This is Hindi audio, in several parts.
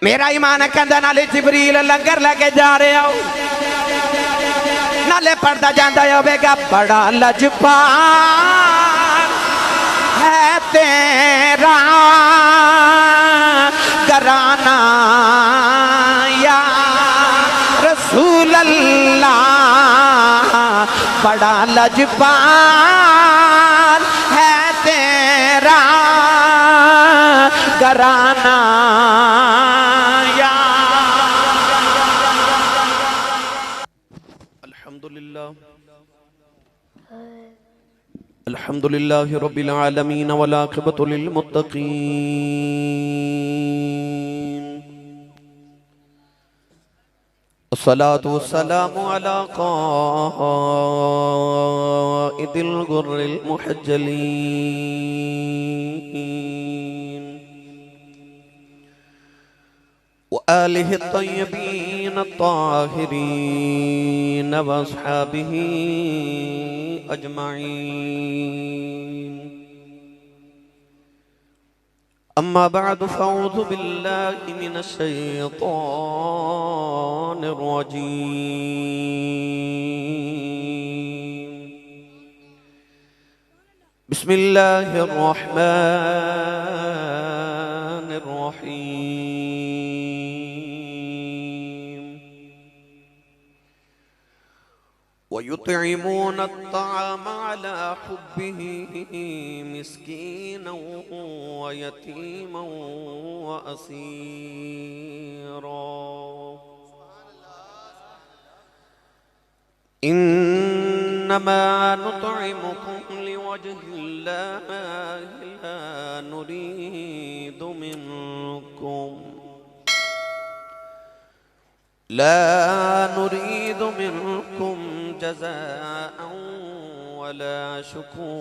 मेरा ईमान कहंदा नाले जिबरील लंगर लेके जा रहे हो, नाले पढ़ता जाता होगा बड़ा लजपाल है तेरा घराना या रसूल अल्लाह, बड़ा लजपाल है तेरा घराना या। अल्हम्दुलिल्लाह रब्बिल आलमीन वल आक़िबतु लिल मुत्तक़ीन, अस्सलातु वस्सलामु अला क़ाइदिल गुर्रिल मुहज्जलीन व आलिहि तय्यबीन ताहिरीन व अस्हाबिही अजमाईन। अम्मा बअद फ़अऊज़ु बिल्लाहि मिनश शैतानिर रजीम। बिस्मिल्लाहिर रहमानिर रहीम। वयुतइमून अत्ताअम अला हुब्बिही मिस्कीना व यतीमा व असीरा। इन्नमा नुतइमुकुम लिवज्हिल्लाहि ला नुरीदु मिनकुम जज़ाअन वला शुकूरा।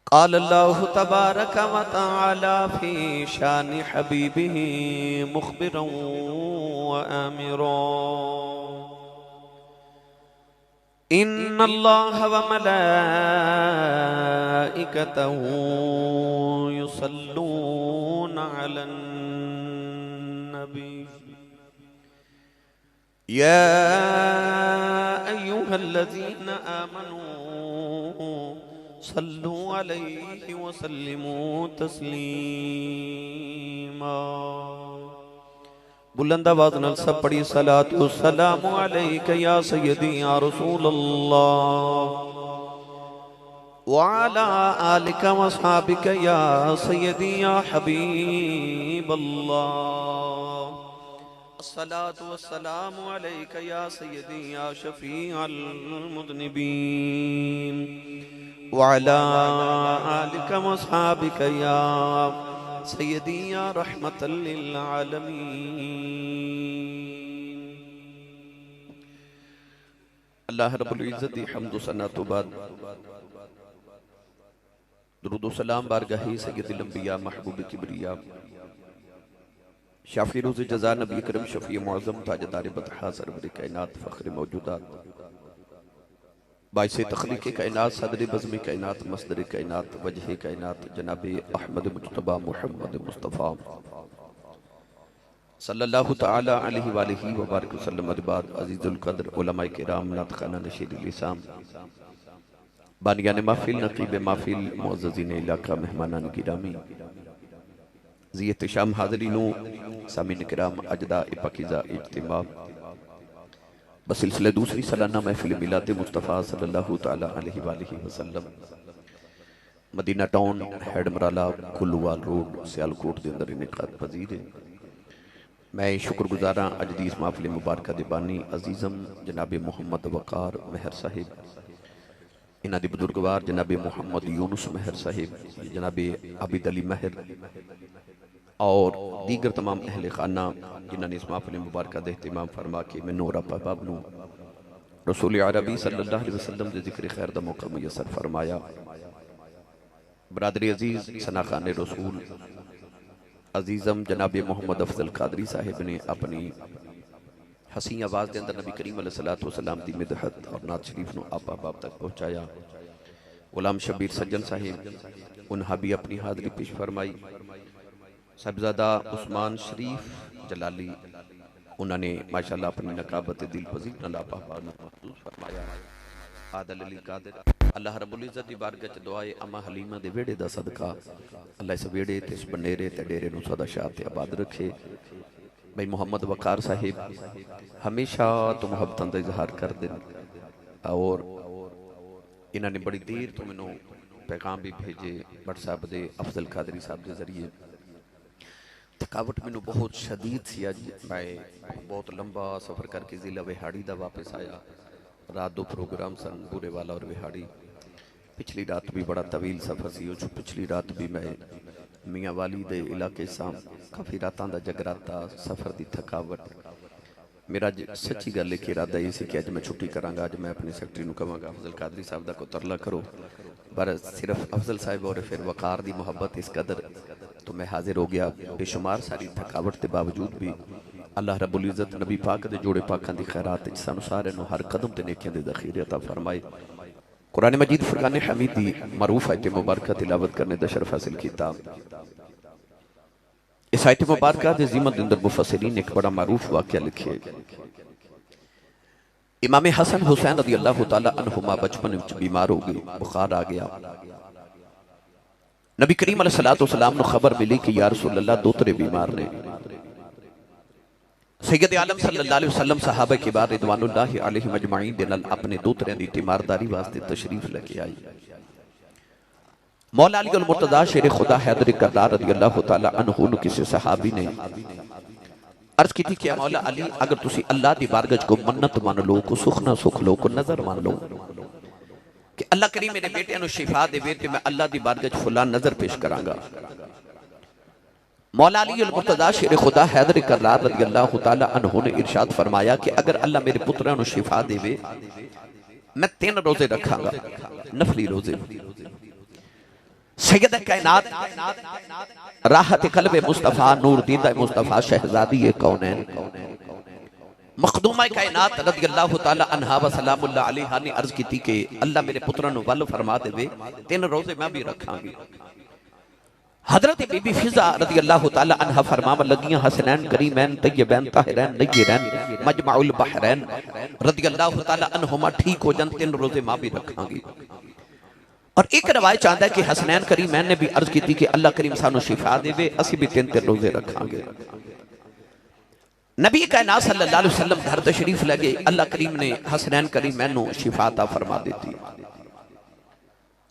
क़ाल अल्लाहु तबारक व तआला फ़ी शानि हबीबिही मुख़बिरन व आमिरा। इन्नल्लाह व मलाइकतहु युसल्लूना अलन नबी या अय्युहल्लज़ीना आमनू सल्लु अलैहि व सल्लिमू तस्लीमा। बुलंद आवाज़ नाल सब पढ़ी सलातु सलामु अलैका या सय्यदी या रसूलल्लाह व अला आलिका व अस्हाबिका या सय्यदी या हबीबल्लाह। अस्सलातु वस्सलामु अलैका या सय्यदी या शफीअल मुज़निबीन व अला आलिका व अस्हाबिका या सय्यदी या रहमतल लिल आलमीन। अल्लाह रब्बुल इज़्ज़त हम्द व सना तो बाद दुरूद व सलाम बारगाही सय्यदुल अंबिया महबूब किबरिया शाफी रोज़ जज़ा नबी करम शफी मुअज़्ज़म ताजदार बतहा सरवर कायनात फ़ख्र मौजूदात बाइसे तख्लीक़ कायनात सदर बज़्म कायनात मसदर कायनात वजह कायनात जनाब अहमद मुज्तबा मुहम्मद मुस्तफ़ा सल्लल्लाहु तआला अलैहि व आलिहि व बारिक वसल्लम अदबाद अज़ीज़ुल क़द्र उलमाए किराम नातख़ाना नशीरुल लिसान बानियान महफ़िल नक़ीब महफ़िल मुअज़्ज़ज़ीन इलाका मेहमानान गिरामी ज़ियत शाम हाज़रीनों सामीन किराम अजदा पाकीज़ा इज्तिमा बसिलसिले दूसरी सालाना महफिल मिलाद मुस्तफ़ा सल्लल्लाहु तआला अलैहि वसल्लम मदीना टाउन हैडमराला कुल्लूवाल रोड सियालकोट के अंदर इनेकाद पजीर है। मैं शुक्रगुजार हाँ अज की इस महफिल मुबारक दे बानी अजीज़म जनाब मुहम्मद वकार महर साहिब, इन्हां दे बुजुर्गवार जनाब मुहम्मद यूनुस महर साहिब, जनाब आबिद अली महर और दीगर तमाम अहले खाना जिन्होंने इस महफिल मुबारक का एहतमाम फरमा के मैनू और अहबाब नू रसूल अरबी सल्लल्लाहु अलैहि वसल्लम के जिक्र खैर का मौका मुयसर फरमाया। बरादरी अजीज़ सना खान रसूल अजीज़म जनाब मोहम्मद अफजल कादरी साहिब ने अपनी हसी आवाज़ के अंदर नबी करीम अलैहिस्सलातु वस्सलाम की मिदहत और नात शरीफ को आप अहबाब तक पहुँचाया। गुलाम शबीर सज्जन साहिब उन्हा भी अपनी हाज़री पेश फरमाई। साहिबजादा उस्मान शरीफ जलाली उन्होंने माशाल्लाह अपनी नकाबत दिल पजीर महसूस फरमाया। आदल अली कादिर अल्लाह रब्बुल इज़्ज़त दी बारगाह च दुआए अम्मा हलीमा दे वेड़े दा सदका अल्लाह इस वेड़े ते इस बनेरे ते डेरे नूं सदा शाह ते आबाद रखे। भाई मोहम्मद वकार साहिब हमेशा तो मुहब्बतां दा इजहार कर देन और इन्होंने बड़ी देर तो मैनू पैगाम भी भेजे व्हाट्सएप दे अफजल कादरी साहब के जरिए। थकावट मैनू बहुत शदीद सी। अज मैं बहुत लंबा सफ़र करके जिला विहाड़ी का वापस आया। रात दो प्रोग्राम सन बूरे वाला और विहाड़ी। पिछली रात भी बड़ा तवील सफ़र सी। उस पिछली रात भी मैं मियाँ वाली दे इलाके सां काफ़ी रातां दा जगराता सफ़र की थकावट। मेरा सच्ची गल है कि इरादा ये कि अज मैं छुट्टी कराँगा। अज मैं अपने सैकटरी को कहांगा अफजल कादरी साहब का कोई तरला करो, पर सिर्फ अफजल साहब और फिर वकार की मुहब्बत इस कदर तो मैं हाजिर हो गया। बेशुमार सारी थकावट के बावजूद भी अल्लाह रब्बुल इज़्ज़त नबी पाक के जोड़े पाकों की खैरात सानू सारे हर कदम ते नेकियां दे ज़ख़ीरे अता फरमाए। कुरान मजीद फुरकान हमीद की मरूफ आयत मुबारक तिलावत करने का शरफ हासिल किया। इस आयत मुबारक के ज़िमन अंदर मुफस्सिरीन एक बड़ा मारूफ वाक़या लिखे। इमाम हसन हुसैन रज़ी अल्लाह तआला अन्हुमा बचपन में बीमार हो गए, बुखार आ गया। नबी करीम अलैहिस्सलातु वस्सलाम को खबर मिली कि या रसूल अल्लाह दोतरे बीमार ने। सैयद आलम सल्लल्लाहु अलैहि वसल्लम सहाबा के बाद रिदवानुल्लाहि अलैहिम अजमाइन दे नाल अपने दोतरे की तीमारदारी वास्ते तशरीफ लेके आई। मौला अली अल मुर्तज़ा शेर खुदा हैदर कररार रज़ी अल्लाह तआला अन्हु ने किसी सहाबी ने अर्ज की थी कि मौला अली अगर तुसी अल्लाह दी बारगाह को मन्नत मान लो, को सुख ना सुख लो, को नजर मान लो कि अल्लाह करीम मेरे बेटे नु शिफा देवे ते मैं अल्लाह दी बारगाह च फुला नजर पेश करांगा। मौला अली अल मुर्तज़ा शेर खुदा हैदर कररार रज़ी अल्लाह तआला अन्हु ने इरशाद फरमाया कि अगर अल्लाह मेरे पुत्रा नु शिफा देवे मैं 3 रोजे रखांगा, नफली रोजे। सैयद कायनात राहत कल्बे मुस्तफा नूर दीदा मुस्तफा शहजादी कौनैन मखदूमा कायनात रज़ी अल्लाह तआला अन्हा व सलामुल्लाह अलैहा ने अर्ज की थी कि अल्लाह मेरे पुत्रा नु वल फरमा देवे 3 रोजे मैं भी रखांगी। हजरत बीबी फिजा रज़ी अल्लाह तआला अन्हा फरमावन लगियां हसनैन करीमैन तय्यबैन ताहिरैन नय्यरैन मजमाउल बहरैन रज़ी अल्लाह तआला अन्हुमा ठीक हो जान 3 रोजे मैं भी रखांगी। और एक रवायत चाहता है कि हसनैन करीमैन ने भी अर्ज की थी कि अल्लाह करीम सानू शिफा देवे असी भी 3 रोजे रखांगे। नबी कायनात सल्लल्लाहु अलैहि वसल्लम घर तशरीफ ले गए। अल्लाह करीम ने हसनैन करीमैन नु शिफा अता फरमा दी।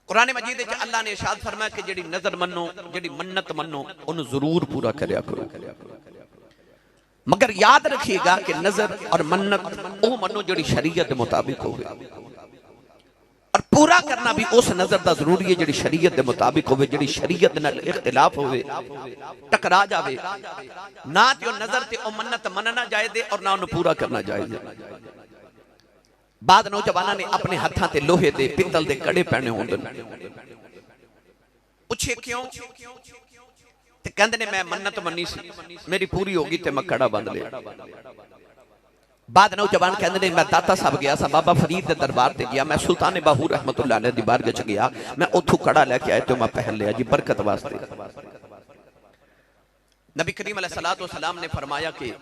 कुरान मजीद में अल्लाह ने इरशाद फरमाया कि जेड़ी नजर मनो, जेड़ी मन्नत मनो उन जरूर पूरा करया करो, मगर याद रखिएगा कि नजर और मन्नत वो मनो जेड़ी शरीयत के मुताबिक होवे, और पूरा करना भी उस नजर का जरूरी है जेड़ी शरीयत के मुताबिक होवे। जेड़ी शरीयत नाल इख्तिलाफ होवे, टकरा जावे ना ते नजर ते ओ मन्नत मनना जायज़ और ना उन्हें पूरा करना जायज़। बाद नौजवानों ने अपने हाथों ते लोहे दे पित्तल दे कड़े पहने होंदे, पूछे क्यों ते कहंदे ने मैं मन्नत मन्नी सी, मेरी पूरी होगी ते मैं कड़ा बंद लिया। बाद नौजवान कहते ने मैं दाता साहब गया सा, बाबा फरीद के दरबार से गया, मैं सुल्तान बाहू रहमतुल्लाह अलैह दी बारगाह च गया, मैं उथों कड़ा लेके आया तो मैं पहन लिया जी बरकत वास्ते। नबी करीम अलैहिस्सलातु वस्सलाम ने फरमाया कि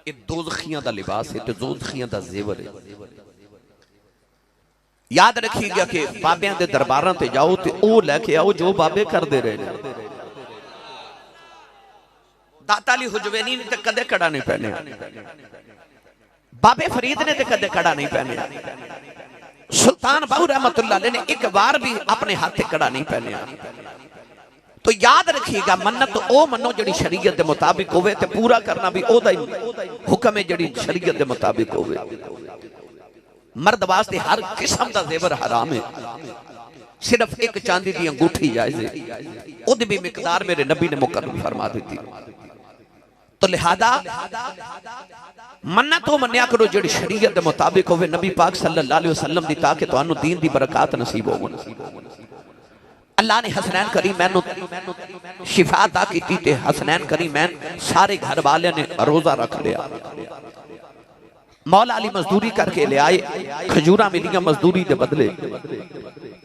ये दोज़खियां दा लिबास है, दोज़खियां दा ज़ेवर है। याद रखिएगा कि बाबियां दे दरबारां ते जाओ ते ओ लेके आओ जो बाबे करदे रहे ने। दाता अली हुजवैनी ने ते कदे कड़ा नहीं पहने, बाबे फरीद ने तो कदे कड़ा नहीं पहने, सुल्तान बाहू रहमतुल्लाह अलैह ने एक बार भी अपने हाथ से कड़ा नहीं पहने। तो याद रखिएगा मन्नत ओ मनो जड़ी शरीयत के मुताबिक होवे ते पूरा करना भी ओदा ही हुक्म है जड़ी शरीयत के मुताबिक होवे। मर्द वास्ते हर किस्म का जेवर हराम है, सिर्फ एक चांदी की अंगूठी जायज़ है, ओदी भी मिकदार मेरे नबी ने मुकर्रर फरमा दी थी। तो लिहाजा मन्नत तो मन्या करो जेड़ी शरीयत के मुताबिक होवे नबी पाक सल्लल्लाहु अलैहि वसल्लम दी, ताकि तुहानू दीन दी बरकत नसीब होवे। अल्लाह ने हसनैन करीमैन शिफा अता की ते हसनैन करीमैन सारे घर वाले ने रोजा रख लिया। मौला अली मजदूरी करके ले आए, खजूरा मिलियां मजदूरी के बदले।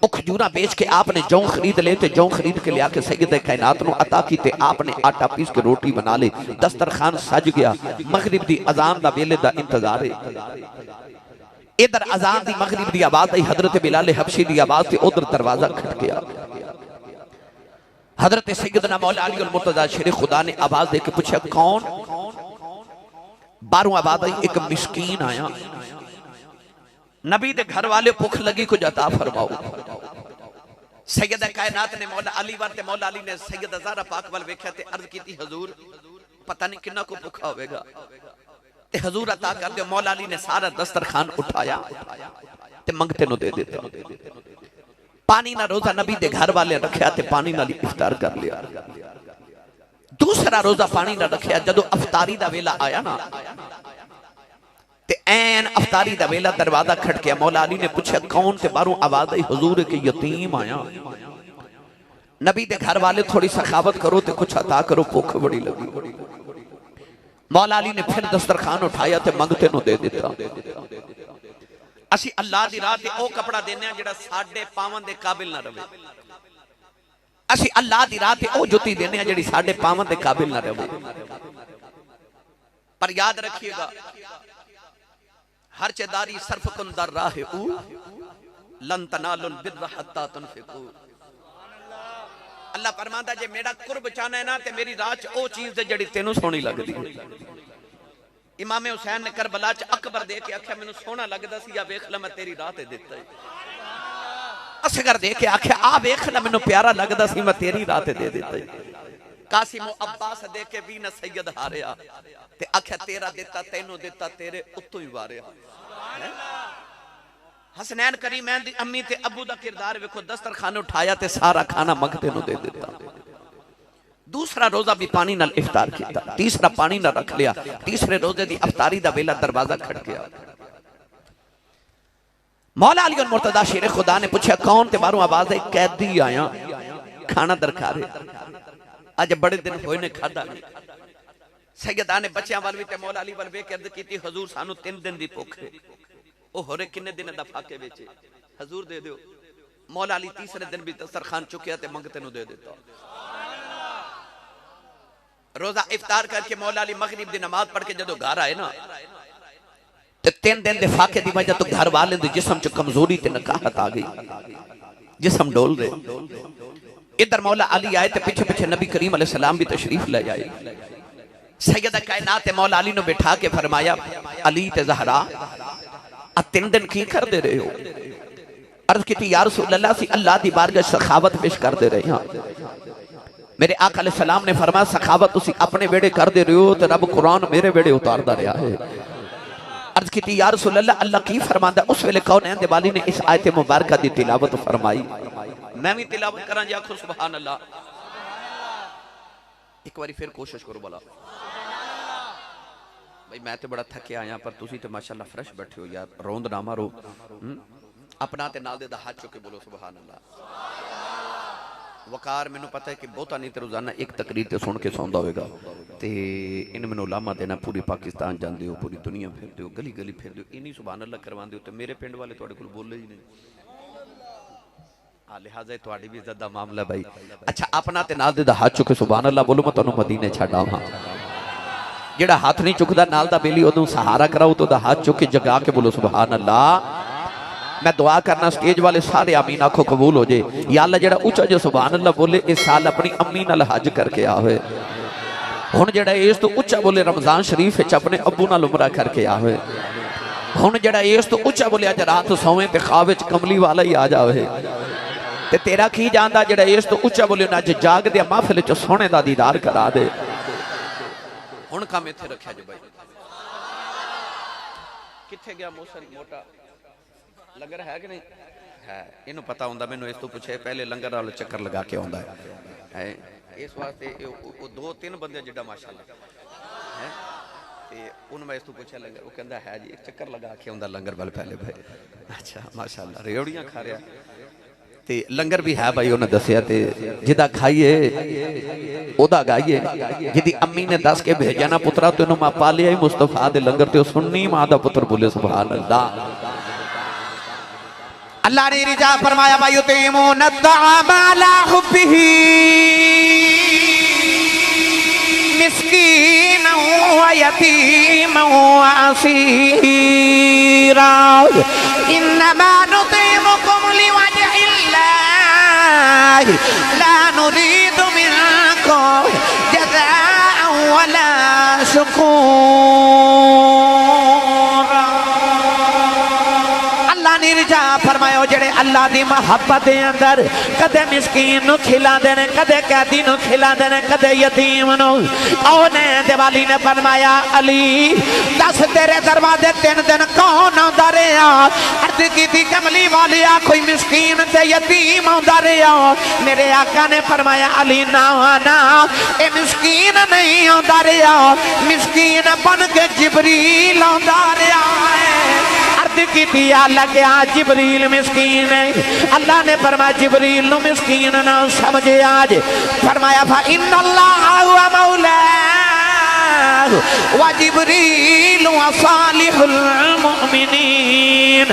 वो खजूरा बेच के आपने जौ खरीद ले, जौ खरीद के लिया के सैयद कायनात नूं अता की, आपने आटा पीस के रोटी बना ले, दस्तरखान सज गया। मगरिब दी अजान दा वेले दा इंतजार है। इधर अजान दी मगरिब दी आवाज आई, हजरत बिलाल हबशी दी आवाज से उधर दरवाजा खट गया। हजरत सैयदना मौला अली अल मुर्तजा शेर खुदा ने आवाज दे के पूछा कौन? बाहरों आवाज आई, एक मिस्कीन आया, नबी दे घर वाले भुख लगी कुछ अता फरमाओ। सैयद कायनात ने मौला अली वाले, मौला अली ने सैयद ज़हरा पाक वाल वेख्या ते अर्ज की, हजूर पता नहीं किन्ना को भुखा होवेगा, ते हजूर अता कर दो। मौला अली ने सारा दस्तरखान उठाया ते मंगते नु दे दिता। पानी ना रोजा नबी दे घर वाले रखया ते पानी नाल इफ्तार कर लिया। दूसरा रोजा पानी ना रखया, जदों अफतारी दा वेला आया ना ते ऐन अफतारी दा वेला दरवाजा खटकिया। मौला अली ने पूछा कौन? ते बाहरों आवाज आई, हुजूर के यतीम आया, नबी दे घर वाले थोड़ी सखावत करो ते कुछ अता करो, भुख बड़ी लगी। मौला अली ने फिर दस्तरखान उठाया ते मंगते नु दे दिता। असी अल्लाह दी राह ते ओ कपड़ा देने जेड़ा साडे पावन दे काबिल ना रहे। असी अल्लाह दी राह ते ओ जुती देने जेड़ी साडे पावन दे काबिल ना रहे। पर याद रखिएगा, हर चेदारी सर्फ कुन दर राह ऊ लन तनालुल बिर्र हत्ता तुनफिकू। अल्लाह फरमांदा जे मेरा कुर्ब चाहना है ना ते मेरी राह च ओ चीज दे जेड़ी तेनू सोहनी लगदी है। इमाम हुसैन ने करबला च अकबर दे के आख्या मैनू सोहना लगदा सी, या वेख ला मैं तेरी राह ते दित्ता है। असगर दे के आख्या आ वेख ला मैनू प्यारा लगदा सी, मैं तेरी राह ते दे दित्ता है। कासिम अब्बास दे के भी न सैयद हारिया ते आख्या तेरा दिता तेनू दिता, तेरे उत्तों ही वारिया। हसनैन करीमैन दी अम्मी ते अबू दा किरदार वेखो, दस्तरखान उठाया ते सारा खाना मंगते नु दे दिता। दूसरा रोजा भी पानी नाल इफ्तार किया, तीसरा पानी ना रख लिया। तीसरे रोजे दी अफ्तारी दा वेला दरवाजा खट गया। मौला अली मुर्तजा शेर खुदा ने पूछा कौन? ते बाहरों आवाज आई, कैदी आया, खाना दरकारे, अज बड़े दिन होए ने खादा नहीं। सैयदा ने बच्चों वाल भी ते मौला अली वाल वेख के अर्ज की, हजूर सानू 3 दिन दी भुख है, ओ होरे किन्ने दिन दा फाके बेचे, हजूर दे दियो। मौला अली तीसरे दिन भी दस्तरखान चुकिया ते मंगते नु दे दिता। रोजा इफ्तार करके मौला अली मगरिब दी नमाज पढ़ के जदों घर आए ना ते 3 दिन दे फाके दी वजह तो घर वाले दे जिस्म च कमजोरी ते नकाहत आ गई, जिस्म डोल रहे। इधर मौला अली आए ते पीछे पीछे नबी करीम अलैहि सलाम भी तशरीफ ले आए। सैयद कायनात ते मौला अली ने बैठा के फरमाया, अली ते ज़हरा आ 3 दिन की कर दे रहे हो? अर्ज की या रसूल अल्लाह सी अल्लाह दी बारगाह सखावत पेश कर दे रहे हैं। मेरे आका अलैहि सलाम ने फरमाया सखावत तुसी अपने वेड़े कर दे रहे हो तो रब कुरान मेरे वेड़े उतारदा रहा है। अर्ज की या रसूल अल्लाह, अल्लाह की फरमांदा? उस वेले कौनैन दे वाली ने इस आयत मुबारका दी तिलावत फरमाई। मैं भी तिलावत करा जी, आखो सुभान अल्लाह। एक बारी फिर कोशिश करो बोला भाई, मैं तो बड़ा थके आया पर तुसी तो माशाअल्लाह फ्रेश बैठे हो यार, रोंद ना मारो। अपना ते नाल दे दा हाथ चुक के बोलो सुभान अल्लाह। वकार मैनू पता है कि बहुता नहीं तो रोजाना एक तकरीर तो सुन के सौंदा होगा, तो इन मैनू लामा देना, पूरी पाकिस्तान जाते हो, पूरी दुनिया फिरते हो, गली गली फिरते हो, इन्हीं सुभान अल्लाह करवाते हो, तो मेरे पिंड वाले तुहाडे कोल बोले ही नहीं। लिहाजा तुहाडी भी इज्जत दा मामला भाई। अच्छा अपना ते नाल दे हाथ चुके सुभान अल्लाह बोलो, मैं तुहानू मदीने छड्ड आवां। जेड़ा हाथ नहीं चुकदा नाल दा बेली ओदू सहारा कराओ तो हाथ चुक के जगा के बोलो सुभान अल्लाह। मैं दुआ करना स्टेज वाले सारे आमीन आखो कबूल हो जाए। या अल्लाह जेड़ा उच्चा जो सुभान अल्लाह बोले इस साल अपनी अम्मी नाल हज करके आवे। हुण जेड़ा इस तो उच्चा बोले रमजान शरीफ विच अपने अब्बू नाल उमरा करके आवे। हुण जेड़ा इस तो उच्चा बोले अज रात सोवे ते ख्वाब विच कमली वाला ही आ जावे। ते तेरा की जानदा जेड़ा इस तो उच्चा बोले अज जाग दे महफिल च सोने दा दीदार करा दे। हुण काम इत्थे रखिया जो भाई, कित्थे गया मोसर मोटा लंगर है कि नहीं है? इन्हों पता होंदा, मैनू इस तो पूछे पहले लंगर वाले चक्कर लगा के आउंदा है। इस वास्ते 2-3 बंदे जिड्डा माशाअल्लाह है। ते उन मैं इस तो पूछा लंगर, वो कहंदा है जी, एक चक्कर लगा के आउंदा लंगर वाले पहले भाई। अच्छा माशाअल्लाह, रेवड़ियां खा रहा ते लंगर भी है भाई उन्हें दसिया ते जिदा खाइए ओदा गाइए जिदी अम्मी ने दस के भेजा ना पुत्रा तेन मैं पालिया ही मुस्तफा दे लंगर ते सुन्नी मां दा पुत्र बोले सुभान अल्लाह। अल्लाह ने रिजा फरमाया युतीमून अत्ताअम अला हुब्बिही मिस्कीना व यतीमा व असीरा इन्नमा नुतीमुकुम लिवजहिल्लाह ला नुरीदु मिनकुम जज़ाअन वला शुकूरा। अल्लाह ने रिजा फरमाया जेड़े अल्लाह दी मोहब्बत दे अंदर कदे मिस्कीन नु खिलांदे ने, कदे कैदी नु खिलांदे ने, कदे यतीम नु। औने दिवाली ने फरमाया अली दस तेरे दरवाजे 3 दिन कौन आंदा रहा? अर्ज कीती कमली वालिया कोई मिस्कीन ते यतीम आंदा रहा। मेरे आका ने फरमाया अली ना ना ए मिस्कीन नहीं आंदा रहा, मिस्कीन बन के जिबरील आंदा रहा है। अर्ज कीती लग्या जिबरील मिस्कीन है। अल्लाह ने फरमाया जिबरील नु मिस्कीन ना समझे आज। फरमाया फा इन्नल्लाह हुवा मौला व जिबरील व सालिहुल मुमिनीन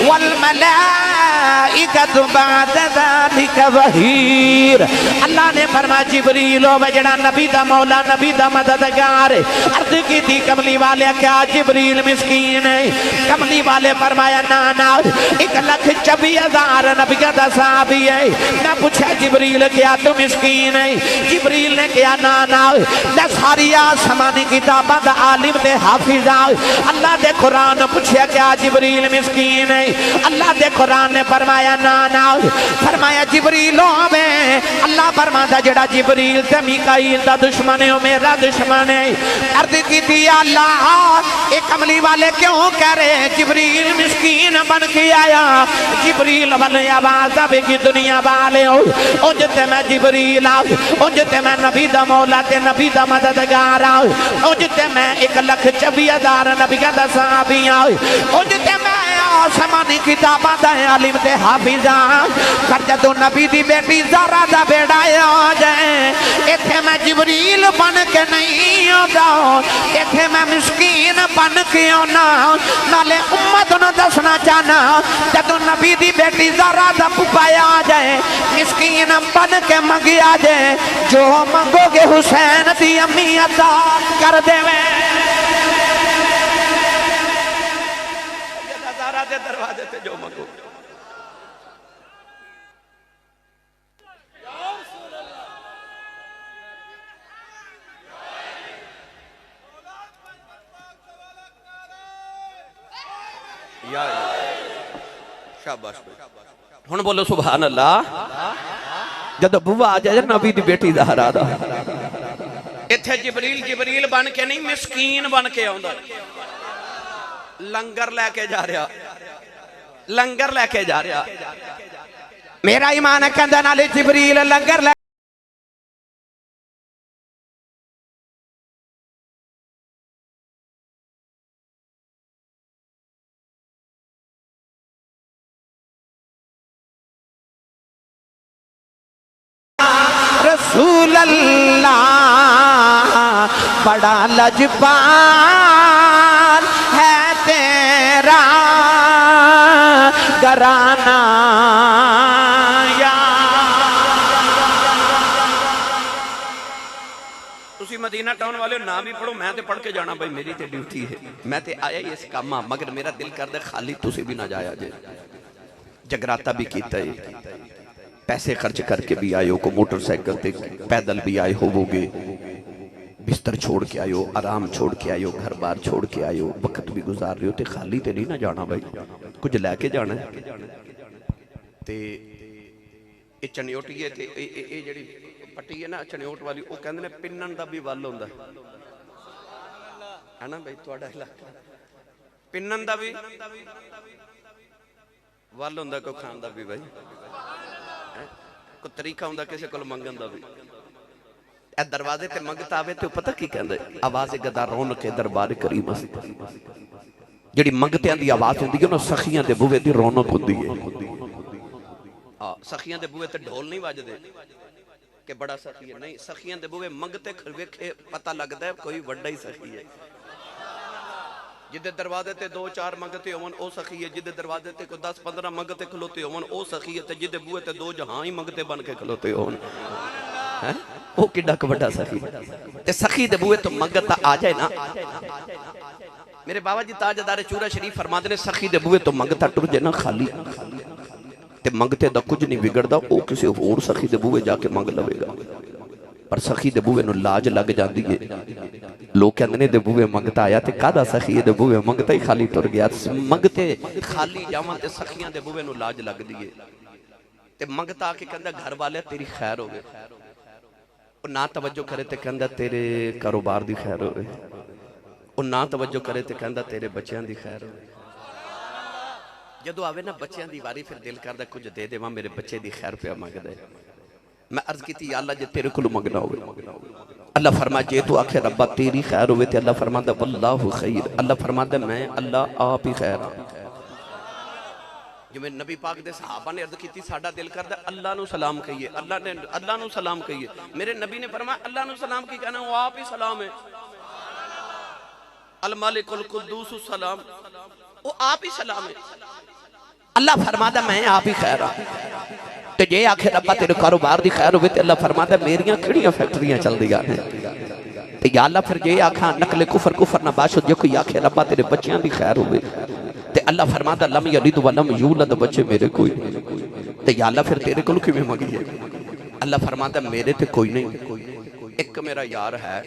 वल मलाइकतु बअद ज़ालिका ज़हीर। अल्लाह ने फरमाया जिबरील हो जेड़ा नबी दा मौला, नबी दा मददगार। अर्ज कीती कमली वाले क्या जिबरील मिस्कीन है? कमली वाले फरमाया ना ना 1,24,000 नबियों दा सहाबी है। मैं पूछा जिबरील क्या तू मिस्कीन है? जिबरील ने कहा ना ना मैं सारी आसमानी किताबां दा आलिम ते हाफिज आ। अल्लाह दे कुरान पूछा क्या जिबरील मिस्कीन है? अल्लाह दे कुरान ने फरमाया ना ना फरमाया जिबरील होवे। अल्लाह फरमांदा जेड़ा जिबरील ते मीकाईल दा दुश्मन है ओ मेरा दुश्मन है। अर्ज कीती अल्लाह ए कमली वाले क्यों कह रहे जिबरील मिस्कीन बन के आया? जिबरील वाले आवाज आवे कि दुनिया वाले हो उजते मैं जिबरील आ, उजते मैं नबी दा मौला ते नबी दा मददगार आ, उजते मैं 1,24,000 नबियों दा सहाबी आ, उजते मैं आसमानी किताबां दा आलिम ते हाफिज आ। पर जदों नबी दी बेटी ज़ारा दा बेड़ा आ जाए इत्थे मैं जिबरील बन के नहीं आंदा, इत्थे मैं मिस्कीन बन के आना। नाले उम्मत नूं दसना चाहना जदों नबी दी बेटी ज़ारा दा पुपाया आ जाए मिस्कीन बन के मंगिया जाए जो मंगोगे हुसैन दी अम्मी अता कर देवे। ज़ारा दे दरवाजे ते जो मंगो शाबाश। हुण बोलो सुभान अल्लाह। जब बुआ आ जाए नबी दी बेटी ज़हरा दा इत्थे जिबरील जिबरील बन के नहीं मिस्कीन बन के आउंदा। लंगर लेके जा रहा, लंगर लेके जा रहा। मेरा ईमान है कहंदा नाले जिबरील लंगर रसूल अल्लाह बड़ा लजपाल है तेरा घराना तुसी मदीना टाउन वाले नाम ही पढ़ो, मैं तो पढ़ के जाना भाई मेरी तो ड्यूटी है। मैं तो आया ही इस काम आ, मगर मेरा दिल करदा खाली तुसी भी ना जाया जे। जगराता भी कीता है, पैसे खर्च करके भी आयो, को मोटरसाइकिल ते पैदल भी आए होवोगे, बिस्तर छोड़ के आयो, आराम छोड़ के आयो, घर बार छोड़ के आयो, वक्त भी गुजार रहे हो तो खाली तो नहीं ना जाना भाई, कुछ लैके जाना है। ते ये चनियोटी है ते ये जेड़ी पट्टी है ना चनियोट वाली वो कहंदे ने पिन्नन दा भी वल हुंदा है ना भाई। तुहाडा इलाका पिन्नन दा भी वल हुंदा, कोई खान दा भी भाई को तरीका हुंदा, किसी को मंगन दा भी। ए दरवाजे ते मंगता आवे ते पता की कहंदे आवाज़ गदा रोन के दरबार करीम असी जेड़ी मंगतियां दी आवाज़ हुंदी है ना सखियां दे बूहे दी रौनक हुंदी है। सखियां दे बूहे ते ढोल नहीं वजदे कि बड़ा सखी है, नहीं, सखियां दे बूहे मंगते वेखे पता लगता है कोई वड्डा ही सखी है। जिदे दरवाजे ते 2-4 मंगते होवन ओ सखी है, जिदे दरवाजे ते कोई 10-15 मंगते खलोते होवन ओ सखी है, ते जिदे बूहे ते 2 जहां ही मंगते बन के खलोते होवन है ओ किड्डा क वड्डा सखी। ते सखी दे बूहे तो मंगता आ जाए ना, मेरे बाबा जी ताजदार चूरा शरीफ फरमाते ने सखी दे बूहे तो मंगता टुर जाए ना खाली ते मंगते दा कुछ नहीं बिगड़दा, ओ किसी होर सखी दे बूहे जाके मंग लवेगा। पर सखी दे बूहे नूं लाज लग जाती है। लोग कहते ने दे बूहे मंगता आया ते कादा सखी दे बूहे मंगता ही खाली टुर गया। मंगते खाली जावां ते सखियां दे बूहे नूं लाज लगदी है। ते मंगता आके कहंदा घर वाले तेरी खैर होवे, ओ ना तवज्जो करे ते कहंदा तेरे कारोबार दी खैर होवे, ओ ना तवज्जो करे ते कहंदा तेरे बच्चों दी खैर होवे। जदों आवे ना बच्चों दी वारी फिर दिल करदा कुछ दे देवां, मेरे बच्चे दी खैर पिया मंगदा है। मैं अर्ज की या अल्लाह जे तेरे कोल मंगना हो, अल्लाह फरमा जे तू आखे रब्बा तेरी खैर होवे ते अल्लाह फरमांदा वल्लाहु खैर, अल्लाह फरमांदा मैं अल्लाह आप ही खैर हां। जिवें नबी पाक दे सहाबा ने अर्ज की साडा दिल करदा अल्लाह नू सलाम कहिए, अल्लाह ने अल्लाह नू सलाम कहिए। मेरे नबी ने फरमाया अल्लाह नू सलाम की कहना, वो आप ही सलाम है। अल मालिकुल कुद्दूस सलाम, वो आप ही सलाम है। अल्लाह फरमादा मैं आप ही खैर हां। ते जे आखे रब्बा तेरे कारोबार दी खैर होवे ते अल्लाह फरमादा मेरियां किहड़ियां फैक्टरियां चलदियां ने। ते या अल्लाह फिर जे आखा नकले कुफर ना बाशो, जे कोई आखे रब्बा तेरे बच्चियां दी खैर होवे ते अल्लाह फरमादा लम यलिद व लम यूलद, बच्चे मेरे कोई नहीं। ते या अल्लाह फिर तेरे कोल किवें मंगिए? अल्लाह फरमादा मेरे ते कोई नहीं, एक मेरा यार है,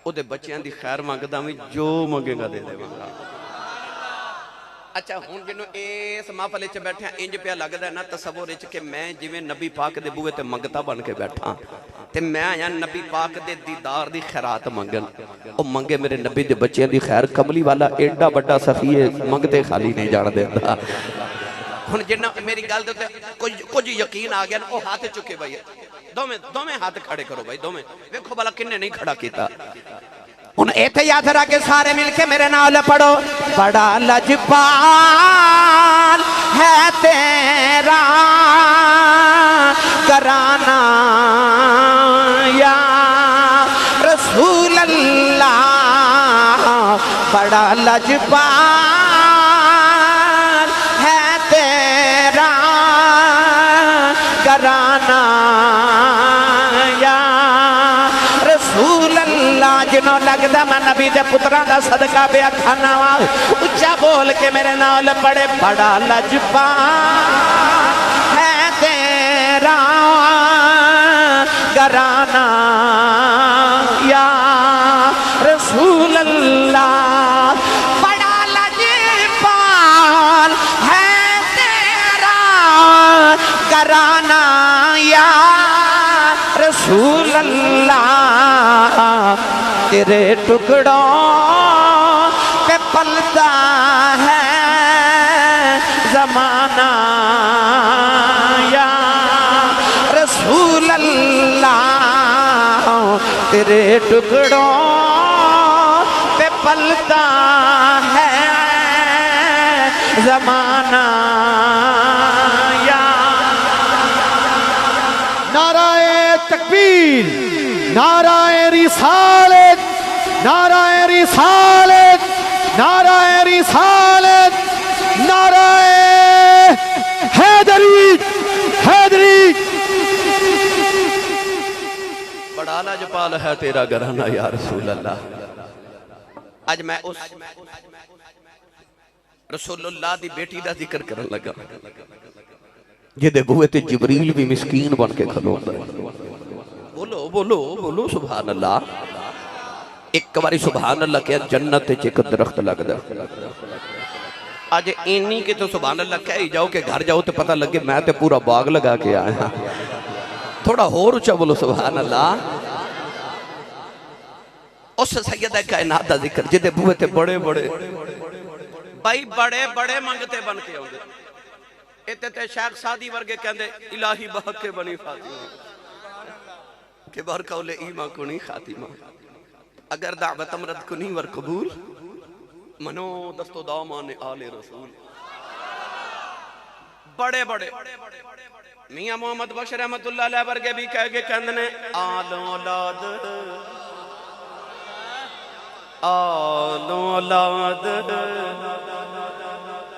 ओदे बच्चियां दी खैर मंगदा भी, जो मंगेगा दे देवांगा। अच्छा हुण जिन्हों इस महफल च बैठा इंज पिया लगदा ना तसव्वुर च कि मैं जिवें नबी पाक दे बूहे ते मंगता बन के बैठा ते मैं आया नबी पाक दे दीदार दी खैरात मंगन। ओ मंगे मेरे नबी दे बच्चों दी खैर। कमली वाला एडा बड़ा सखी है, मंगते खाली नहीं जान देता। हुण जिन्ना मेरी गल दे कुछ यकीन आ गया ना, ओ हाथ चुके भाई, दोवें हाथ खड़े करो भाई, दोवें वेखो भला किन्ने नहीं खड़ा कीता। हुण इत्थे याद रख के सारे मिलके मेरे नाल पढ़ो, बड़ा लजपाल है तेरा घराना या रसूल अल्लाह, बड़ा लजपाल है तेरा घराना या रसूल अल्लाह। जिन्हों लगता मैं नबी दे पुत्रां दा सदका पिया खाना वा, उच्चा बोल के मेरे नाल पढ़े, बड़ा लजपाल है तेरा घराना या रसूल अल्लाह, बड़ा लजपाल है तेरा घराना या रसूल अल्लाह। तेरे टुकड़ों पे पलता है जमाना या रसूल अल्लाह, तेरे टुकड़ों पे पलता है जमाना या। नाराए तकबीर, नाराए रिसालत, नाराए रिसालत, नाराए रिसालत, नाराए हैदरी, हैदरी। बड़ा लजपाल है तेरा घराना या रसूल अल्लाह। आज मैं उस रसूलुल्लाह दी बेटी दा जिक्र करन लगा, जिहदे बूहे ते जिबरील भी मिस्कीन बन के खलोंदा है। बोलो बोलो बोलो सुभान अल्लाह। एक बारी सुभान अल्लाह क्या जन्नत च एक दरख्त लगदा। आज इन्नी के तो सुभान अल्लाह कह ही जाओ कि घर जाओ तो पता लगे मैं तो पूरा बाग लगा के आया। थोड़ा होर ऊंचा बोलो सुभान अल्लाह। उस सैयदा कायनात दा जिक्र जिहदे बूहे ते बड़े बड़े भाई बड़े बड़े मंगते बन के आउंदे। इत्ते ते शेख सादी वर्गे कहंदे इलाही बहक के बनी फातिमा के बार कौले ईमा कुनी खातिमा, अगर दावत अमरत कुनी वर कबूल मनो दस्तो दामान आले रसूल। बड़े बड़े मियां मोहम्मद बख्श रहमतुल्लाह अलैह वर्गे भी कह के कहंदे ने आलो औलाद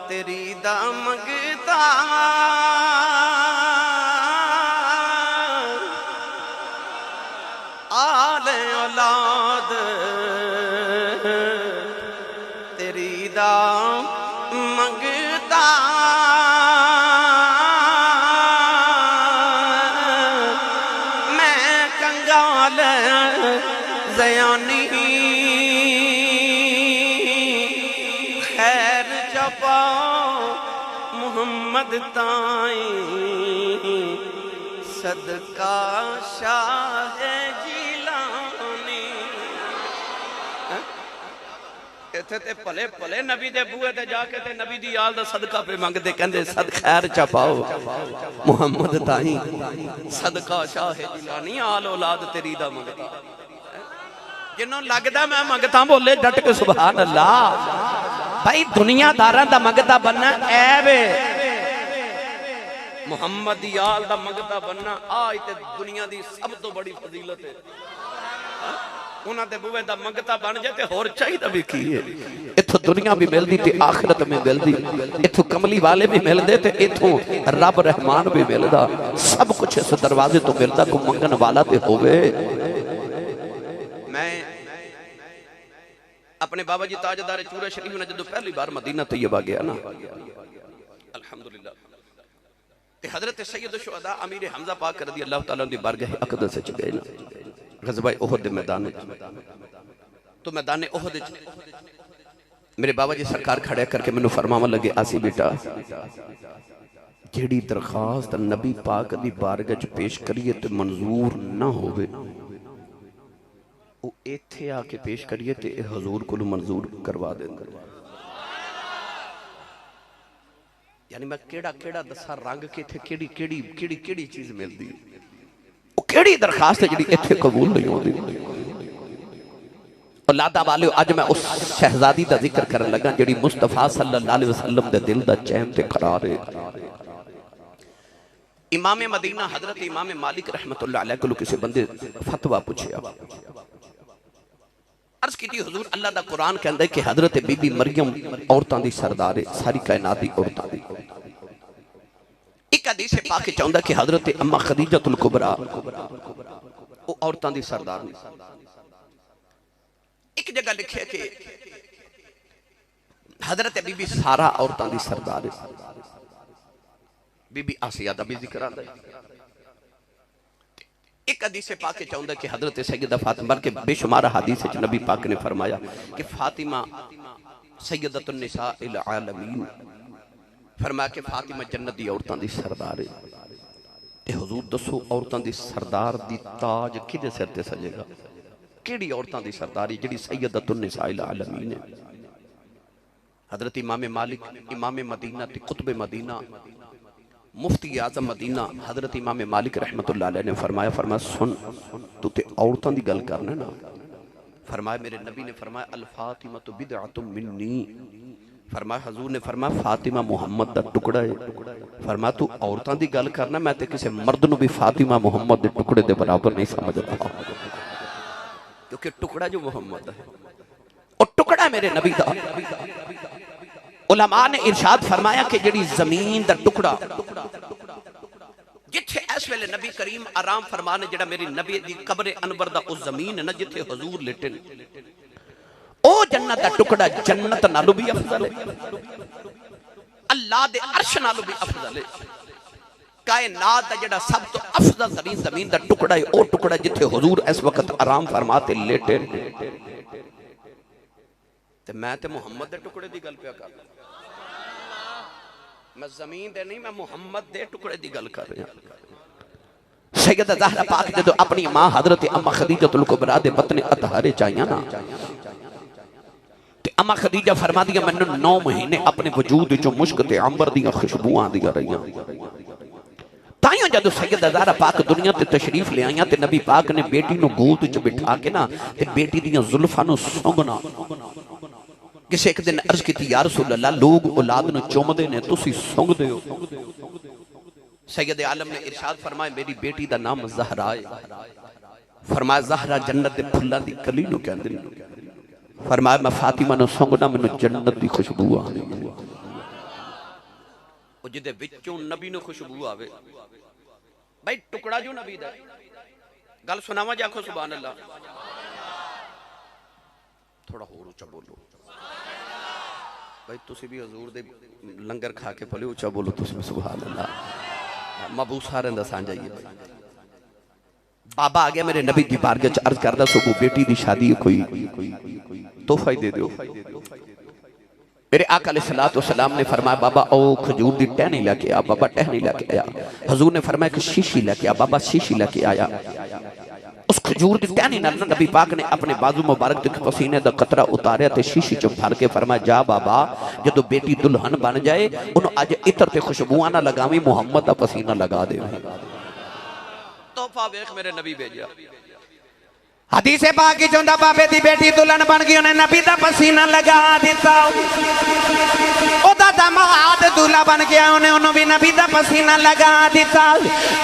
तेरी दा मंगता आले औलाद तेरी दा मंगता मैं कंगाल ज़यानी खैर चपाओ मुहम्मद ताई सदका शाह जिलानी। इत्थे ते भले भले नबी दे बूहे ते जाके ते नबी दी आल दा सदका पे मंगदे कहंदे सद खैर चा पाओ मुहम्मद ताई सदका शाह जिलानी आल औलाद तेरी दा मंगता। जिन्हों लगदा मैं मंगता बोले डट के सुभान अल्लाह। भाई दुनियादारां दा मंगता बनना ऐवे मुहम्मद दी आल दा मंगता बनना आज ते दुनिया दी सब तो बड़ी फजीलत है। उन्हां दे बूहे दा मंगता बन जाए ते होर चाहिदा भी की है। इत्थों दुनिया भी मिलदी ते आखिरत में मिलदी, इत्थों कमली वाले भी मिलदे ते इत्थों रब रहमान भी मिलदा। सब कुछ इस दरवाजे तो मिलदा को मंगन वाला ते होवे। मैं अपने बाबा जी ताजदार चूरा शरीफ ने जदों पहली बार मदीना तैयबा गया ना अल्हम्दुलिल्लाह ते हजरत सैयद शुहदा अमीर हमजा पाक रज़ी अल्लाह तआला दी बारगाह अक़दस च गए ना ग़ज़वा उहद दे मैदान तो मैदान उहद मेरे बाबा जी सरकार खड़े करके मैनू फरमावन लगे आसी बेटा जेड़ी दरखास्त नबी पाक दी बारगाह च पेश करिए ते मंजूर ना होवे इत्थे आके पेश करिए ते हजूर को मंजूर करवा देंगे। यानी मैं केड़ा केड़ा दसा रंग के इत्थे केड़ी केड़ी केड़ी केड़ी चीज मिलदी ओ केड़ी दरखास्त है जिहड़ी इत्थे कबूल नहीं होंदी। औलादा वाले अज मैं उस शहजादी दा जिक्र करन लगा जिहड़ी मुस्तफा सल्लल्लाहु अलैहि वसल्लम दे दिल दा चैन ते करार है। इमाम मदीना हजरत इमाम मालिक रहमतुल्लाह अलैह को किसी बंदे फतवा पूछया अर्ज की हुजूर अल्लाह दा कुरान कहंदा है कि हजरत बीबी मरियम औरतां दी सरदार है सारी कायनात दी औरतां दी। एक हदीस पाक च आउंदा कि हजरत अम्मा खदीजतुल कुबरा ओ औरतां दी सरदार ने। एक जगह लिखिया कि हजरत बीबी सारा औरतां दी सरदार है। बीबी आसिया दा भी जिक्र आंदा है। एक हदीस पाक चाहता कि हजरत सैयदा फातिमा के बेशुमार हदीस नबी पाक ने फरमाया कि फातिमा सैयदतुन निसाइल आलमीन फरमाया कि फातिमा जन्नत दी औरतां दी सरदार है। ते हुजूर दसो औरतां दी सरदार दी ताज किदे सिर ते सजेगा? केड़ी औरतां दी सरदार है जिहड़ी सैयदतुन निसाइल आलमीन है? हजरत इमाम मालिक इमाम मदीना ते कुतुब मदीना मुफ्ती आजम मदीना हजरत इमाम मालिक रहमतुल्लाह अलैह ने फरमाया सुन तू ते औरतां दी गल करना ना। फरमाया मेरे नबी ने फरमाया अल फातिमा तो बिदअतुम मिन्नी। फरमाया हजूर ने फरमाया फातिमा मुहम्मद दा टुकड़ा है। फरमाया तू औरतां दी गल करना मैं ते किसी मर्द नूं भी फातिमा मुहम्मद दे टुकड़े दे बराबर नहीं समझदा क्योंकि टुकड़ा जो मुहम्मद है और टुकड़ा मेरे नबी दा। उलमा ने इरशाद फरमाया कि जिहड़ी जमीन दा टुकड़ा जिथे इस वेले नबी करीम आराम फरमाने जिहड़ा मेरी नबी दी कब्र अनवर दा उस जमीन है ना जिथे हुजूर लेटे ओ जन्नत दा टुकड़ा जन्नत नालों भी अफजल है अल्लाह दे अर्श नालों भी अफजल है। कायनात दा जिहड़ा सब तो अफजल तरीन जमीन दा टुकड़ा है ओ टुकड़ा जिथे हुजूर इस वक्त आराम फरमाते लेटे ते मैं ते मुहम्मद दे टुकड़े दी गल पिया कर मैं जमीन दे नहीं मैं मुहम्मद दे टुकड़े दी गल कर रहा। सैयदा ज़हरा पाक जदों अपनी मां हजरत अम्मा खदीजतुल कुबरा दे बतने अतहारे चाहिए ना ते अम्मा खदीजा फरमादियां मैनू 9 महीने अपने वजूद विचों मुश्क ते अंबर दी खुशबूआं आंदियां रहियां। ताइयों जदों सैयदा ज़हरा पाक दुनिया ते तशरीफ ले आईयां ते नबी पाक ने बेटी नू गोद च बिठा के ना ते बेटी दीयां जुल्फां नू सूंघना किसी एक दिन अर्ज की या रसूल अल्लाह लोग औलाद नू चुमदे ने तुसी सूंघदे हो सैयद आलम ने इरशाद फरमाया मेरी बेटी दा नाम ज़हरा है। फरमाया ज़हरा जन्नत दे फुल्लां दी कली नूं कहंदे ने। फरमाया मैं फातिमा नूं संगना मैनूं जन्नत दी खुशबू आंदी है। ओ जिदे विचों नबी नूं खुशबू आवे भाई टुकड़ा जो नबी दा गल सुनावा जाखो सुभान अल्लाह। थोड़ा होर उच्चा बोलो भाई तुसी भी हजूर दे लंगर खा के भले उच्चा बोलो तुसी सुभान अल्लाह। महबूब सारे दा सांझा ही है। बाबा आ गया मेरे नबी दी बारगाह च अर्ज करदा सो बेटी दी शादी कोई तोहफा ही दे दो। मेरे आका अलैहिस्सलातु वस्सलाम ने फरमाया बाबा ओ खजूर दी टहनी लेके आ। बाबा टहनी लेके आया। हजूर ने फरमाया कि शीशी लेके आ। बाबा शीशी लेके आया। उस खजूर दी टहनी नाल नबी पाक ने अपने बाजू मुबारक ते पसीने दा कतरा उतारिया ते शीशी च भर के फरमाया जा बाबा जदों बेटी दुल्हन बन जाए उन्हों अज इत्र ते खुशबुआं ना लगावी मुहम्मद दा पसीना लगा दे। तोहफा वेख मेरे नबी भेजा। हदीसे पाक की चोंदा बाबे दी बेटी दुल्हन बन गई उन्हें नबी दा पसीना लगा दिता। ओदा दामाद दूल्हा बन गया उन्हें उन्हों भी नबी दा पसीना लगा दिता।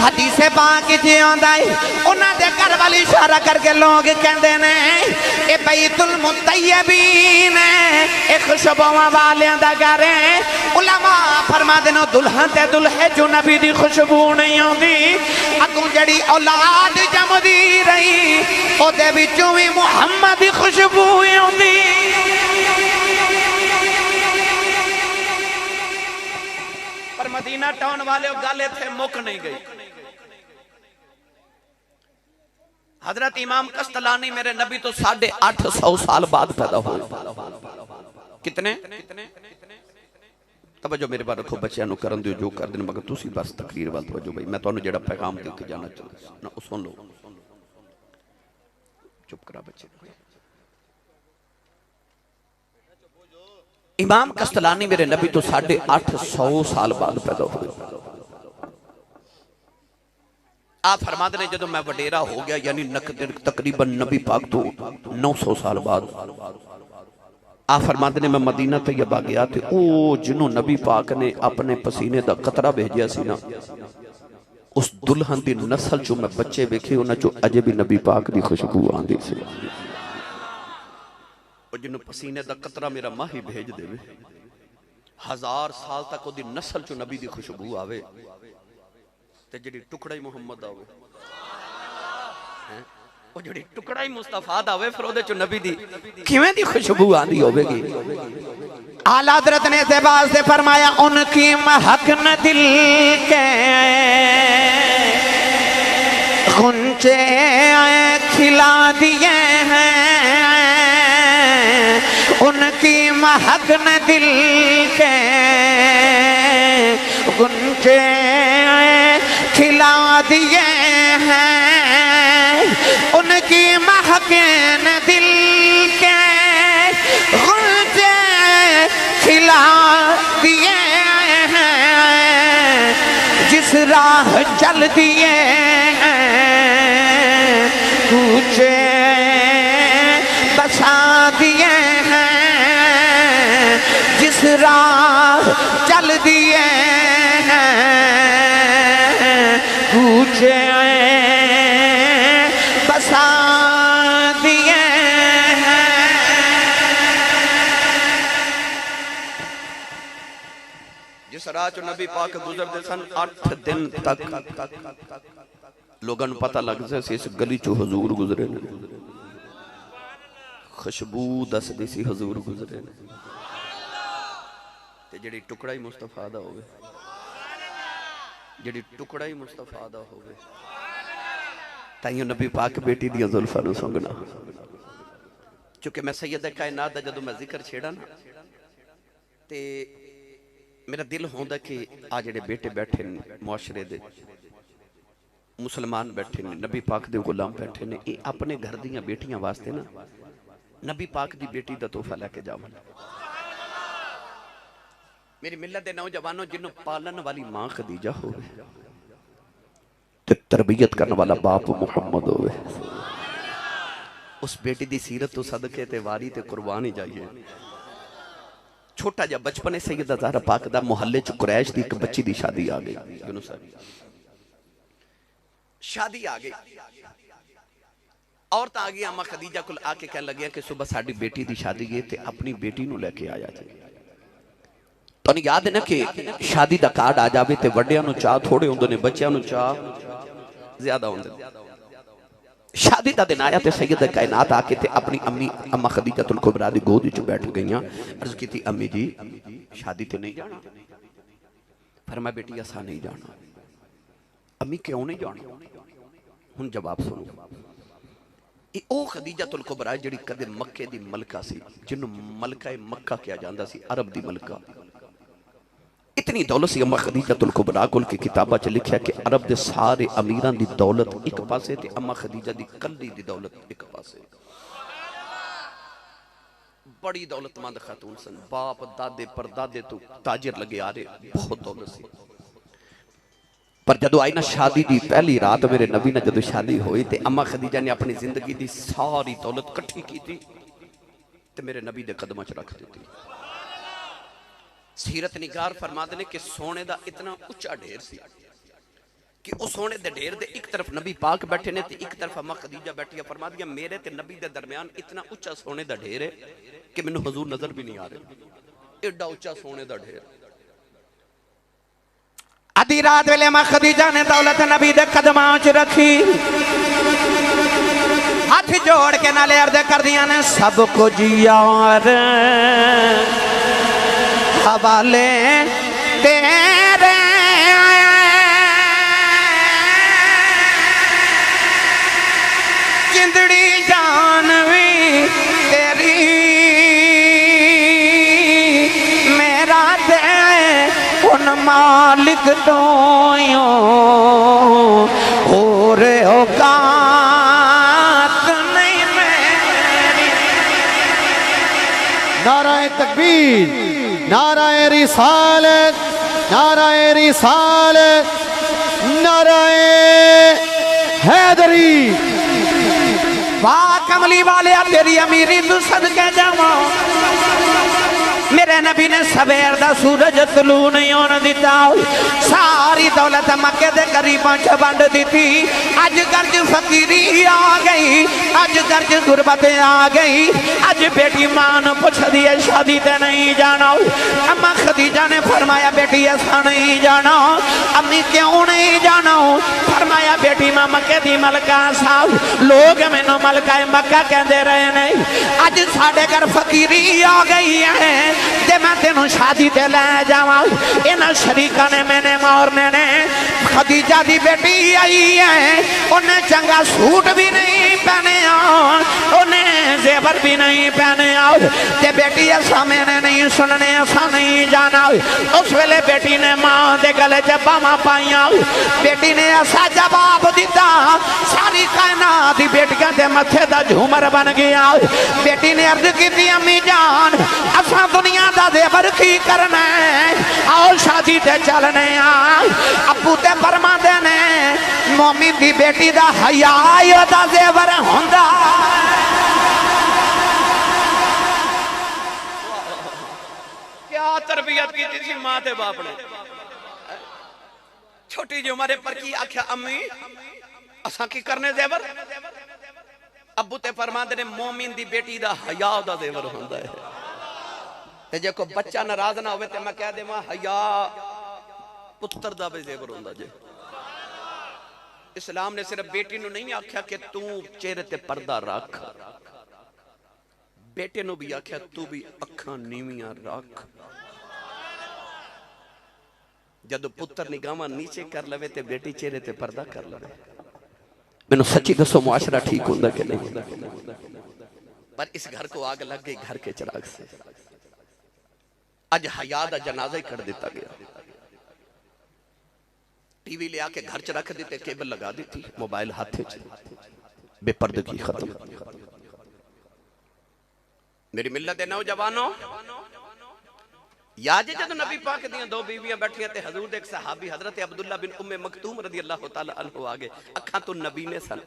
हदीसे पाक की आंदा है उन्हां दे घर वाली इशारा करके लोग कहंदे ने ए बैतुल मुतय्यबीन ए खुशबुआं वालियां दा घर है। उलमा फरमादे ने दुल्हन ते दुल्हे जो नबी दी खुशबू नहीं आउंदी अगों जड़ी औलाद जमदी रही ओदे विचों भी मुहम्मद दी खुशबू आउंदी। पर मदीना टाउन वाले गल इत्थे मुक नहीं गई। हजरत इमाम कस्तलानी मेरे नबी तो 850 साल बाद पैदा हुए। कितने तवज्जो मेरे बारे रखो बच्चों को करन दियो जो कर देन मगर तुसी बस तकरीर वाल तवज्जो भाई मैं तुहानू जेड़ा पैगाम दे के जाना चाहता ना सुन लो। चुप करा बच्चे। इमाम कस्तलानी मेरे नबी तो 850 साल बाद पैदा हुए। आप फरमाते ने जदों मैं वडेरा हो गया यानी तकरीबन नबी पाक तो 900 साल बाद आप फरमाते ने मैं मदीना तैयबा गया थे ओ जिन्हों नबी पाक ने अपने पसीने दा कतरा भेजा सी ना उस दुल्हन दी नस्ल चो मैं बच्चे वेखे उन्हां चो अजे भी नबी पाक दी खुशबू आंदी सी। जिन्हों पसीने दा कतरा मेरा माही भेज देवे 1000 साल तक ओदी नस्ल चो नबी दी खुशबू आवे ते जिहड़ी टुकड़ा ही मुहम्मद आवे ओ जिहड़ी टुकड़ा ही मुस्तफा दा आवे फिर ओदे चो नबी दी किवें दी खुशबू आंदी होवेगी। आला हज़रत ने इस वास्ते फरमाया उनकी महक न दिल के गुंचे खिला दिए हैं उनकी महक न दिल के गुंचे खिला दिए हैं उनकी महक न दिल के गुंचे खिला दिए हैं जिस राह चल दिए कूचे बसा दिए हैं जिस राह चल दिए हैं कूचे बसा दिए हैं। जिस राह चो नबी पाक गुजरते सन 8 दिन तक लोगों को पता लगता सी इस गली चो हजूर गुजरे ने। खुशबू दसदी सी हजूर गुजरे ने ते जिहड़ी टुकड़ा ही मुस्तफा दा होवे जिहड़ी टुकड़ा ही मुस्तफा दा होवे ताइयों नबी पाक बेटी दी जुल्फां नूं सुंघना। चूंकि मैं सैयद कायनात दा जदों मैं जिक्र छेड़ा ना ते मेरा दिल होंदा कि आ जिहड़े बेटे बैठे ने मुआशरे दे मुसलमान बैठे ने नबी पाक दे गुलाम बैठे ने ये अपने घर दियां बेटियां वास्ते ना नबी पाक दी बेटी दा तोहफा लेके जावन। मेरी मिल्लत दे नौजवानों जिन्हों पालन वाली मां खदीजा होवे ते तरबियत करने वाला बाप मुहम्मद होवे उस बेटी दी सीरत तो सदके ते वारी ते कुर्बान ही जाइए। छोटा जा बचपन है सैयदा ज़हरा पाक दा मुहल्ले च कुरैश दी एक बच्ची दी शादी आ गई। शादी आ गई, औरत आ गई अम्मा खदीजा को आके कह लगे कि सुबह साड़ी बेटी दी शादी है ते अपनी बेटी नू लेके आया जी। तो याद है ना कि शादी दा कार्ड आ जावे ते वड्डियां नू चाह थोड़े होंदे ने, बच्चियां नू चाह ज्यादा होंदे। शादी दा दिन आया ते सैयद कायनात आके ते अपनी अम्मी अम्मा खदीजतुल कुबरा दी गोद विच बैठ गईयां। अर्ज कीती अम्मी जी शादी ते नहीं जाना? फरमाया बेटी असा नहीं जाना। अम्मी क्यों नहीं जाना? हुण जवाब सुनो। ओ खदीजतुल कुबरा जिहड़ी कदे मक्के दी मलका सी, जिन्नू मलका मक्का किया जांदा सी, अरब दी मलका। इतनी दौलत सी अम्मा खदीजतुल कुबरा कोल की किताबा च लिखिया कि अरब दे सारे अमीरां दी दौलत एक पासे ते अम्मा खदीजा दी कल्ली दी दौलत एक पासे। बड़ी दौलतमंद खातून सन, बाप दादे परदादे तो ताजिर लगे आ रहे, बहुत दौलत सी। पर जदों आई ना शादी दी पहली रात मेरे नबी ने जदों शादी हुई ते अम्मा खदीजा ने अपनी जिंदगी दी सारी दौलत इकट्ठी की थी ते मेरे नबी दे कदमां च रख दी। सीरत निगार फरमाते ने कि सोने दा इतना उच्चा ढेर सी कि उस सोने दे ढेर दे एक तरफ नबी पाक बैठे ने ते एक तरफ अम्मा खदीजा बैठी है। फरमा दिया मेरे ते नबी दे दरमियान इतना उच्चा सोने दा ढेर है कि मैनू हुजूर नजर भी नहीं आ रहे, एडा उच्चा सोने दा ढेर। आधी रात वेले अम्मा खदीजा ने दौलत नबी दे कदमां च रखी, हाथ जोड़ के नाले अर्ज कर दिया ने सब कुछ यार हवाले तेरे, जिंदड़ी जान भी तेरी, मेरा दे उन मालिक तो और औकात नहीं मेरी। नाराए तकबीर, नाराए रिसालत, नाराए रिसालत, नाराए हैदरी। वाह कमली वाले तेरी अमीरी तू सदके जावां, मेरे नबी ने सवेर दा सूरज तलू नहीं होने दिता, सारी दौलत मक्के दे गरीबां च वंड दिती। अज गर्ज फकीरी आ गई, अज गर्ज गुरबत आ गई, अज बेटी मां नूं पुछदी है शादी ते नहीं जाना। अम्मा खदीजा ने फरमाया बेटी ऐसा नहीं जाना। अम्मी क्यों नहीं जाना? फरमाया बेटी मां मक्के दी मलका साहब, लोग मैनू मलका मक्का कहते रहे ने, अज साडे घर फकीरी आ गई है ते मैं तेनू शादी ते ले जावां। इन्हां शरीका ने मैंने मारने ने। खदीजा दी बेटी आई है, उन्हें चंगा सूट भी नहीं पहने, उन्हें जेवर भी नहीं पहने, ते बेटी ऐसा मैंने नहीं सुनने, ऐसा नहीं जाना। उस वेले बेटी ने मां दे गले च बावां पाइयां, बेटी ने ऐसा जवाब दिता सारी कायनात दी बेटियां दे मथे दा झूमर बन गया। बेटी ने अर्ज की अम्मी जान असा दुनिया दा जेवर की करना है, आओ शादी ते चलने आ। अबू ते फरमांदे ने मोमिन दी बेटी दा हया दा जेवर हुंदा। क्या तरबियत की थी मां ते बाप ने, छोटी जी उम्र पर की आख्या अम्मी असा की करने जेवर। अबू ते फरमांदे ने मोमिन दी बेटी दा हया दा जेवर हुंदा है, ते जे को बच्चा नाराज ना होवे ते मैं कह देवां हया पुत्र दा भी जेवर हुंदा जे। इस्लाम ने सिर्फ बेटी नू नहीं आख्या कि तू चेहरे ते पर्दा रख, बेटे नू भी आख्या तू भी अखां नीवियां रख। जदों पुत्र निगाहां नीचे कर लवे ते बेटी चेहरे ते पर्दा कर लवे। मैनू सच्ची दसो मुआशरा ठीक हुंदा कि नहीं? पर इस घर को आग लग गई घर के चिराग से। अज हया दा जनाजा ही कर दिता गया, टीवी ले आके घर च रख दिते, केबल लगा दी थी, मोबाइल हाथ च, बेपर्दगी खत्म। मेरी मिल्लत दे नौजवानों, याद है जब नबी पाक दी दो बीवियां बैठियां ते हजूर दे एक सहाबी हजरत अब्दुल्ला बिन उम्मे मकतूम रदी अल्लाह तआला अन्हु आ गए। अखां तो नबी ने सन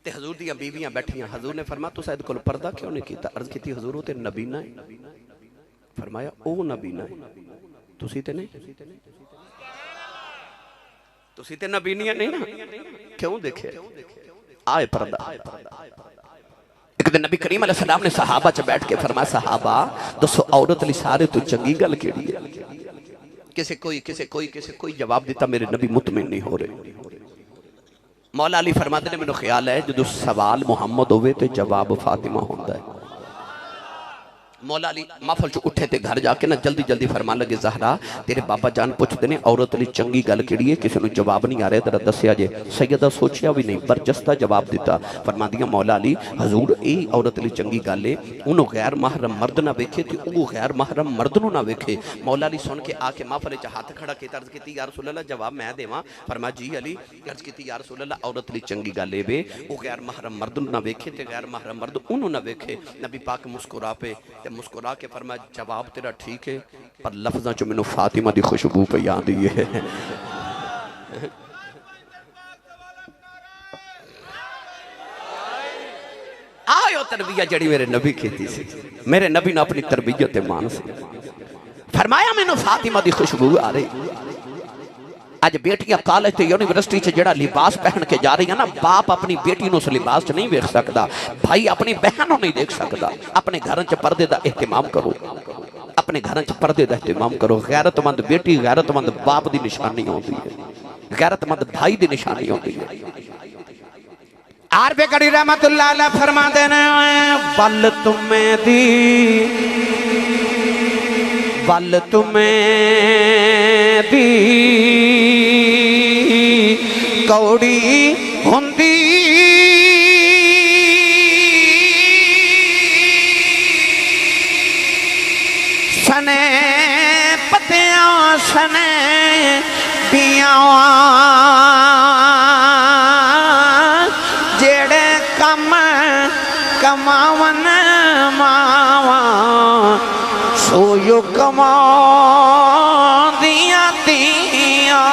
ते हजूर दी बीवियां बैठियां। हजूर ने फरमाया तुसा इहदे कोल पर्दा क्यों नहीं कीता? अर्ज कीती हजूर ते नबी ना है। फरमाया ओ नबी नहीं, तुसी ते नहीं, तुसी ते नबी नहीं ना। क्यों देखे आए पर्दा। एक दिन नबी करीम अलैहिस्सलाम ने सहाबा च बैठ के फरमाया सहाबा दसो औरत लई सारे तो चंगी गल केड़ी है। किसे कोई जवाब दिता मेरे नबी मुतमिन नहीं हो रहे। मौला अली फरमाते ने मैनू ख्याल है जो सवाल मुहम्मद होवे ते जवाब फातिमा होंदा है। मौला अली महफल च उठे ते घर जाके ना जल्दी जल्दी फरमान लगे ज़हरा तेरे बाबा जान पुछते ने औरत लई चंगी गल केड़ी है, किसी नूं जवाब नहीं आ रहा तेरा दस्या जे। सैयदा सोचिया भी नहीं बरजस्ता जवाब दिता फरमादियां मौला अली हजूर यही औरत लई चंगी गल है उन्हों गैर महरम मर्द ना वेखे ते वो गैर महरम मर्द नूं ना वेखे। मौला अली सुन के आके महफल च हाथ खड़ा किया अर्ज की या रसूल अल्लाह जवाब मैं देवां। फरमा जी अली अर्ज की या रसूल अल्लाह औरत लई चंगी गल है वे वो गैर महरम मर्द नूं ना वेखे ते गैर महरम मर्द उन्हों ना वेखे। नबी पाक मुस्कुरा पे मुस्कुरा के फरमाया जवाब तेरा ठीक है पर लफ्ज़ां च मैनूं फातिमा दी खुशबू पे याद ही है। आयो तरबियत जड़ी मेरे नबी कीती सी, मेरे नबी ने अपनी तरबियत ते मान सी। फरमाया मैनूं फातिमा दी खुशबू आ रही। अज बेटियां कॉलेज ते यूनिवर्सिटी च जेड़ा लिबास पहन के जा रही है ना, बाप अपनी बेटी नूं उस लिबास च नहीं वेख सकता, भाई अपनी बहन नूं नहीं देख सकता। अपने घर च पर्दे दा एहतमाम करो, अपने घर च पर्दे दा एहतमाम करो। गैरतमंद बेटी गैरतमंद बाप दी निशानी होती है, गैरतमंद भाई दी निशानी होती है। आरबे कड़ी रहमतुल्लाह अलैह फरमाते ने बल तुम्हें दी कौड़ी हुंदी सने पतियां सने पियां जेड़े कम कमावन मावा सोयो कमा दिया दिया।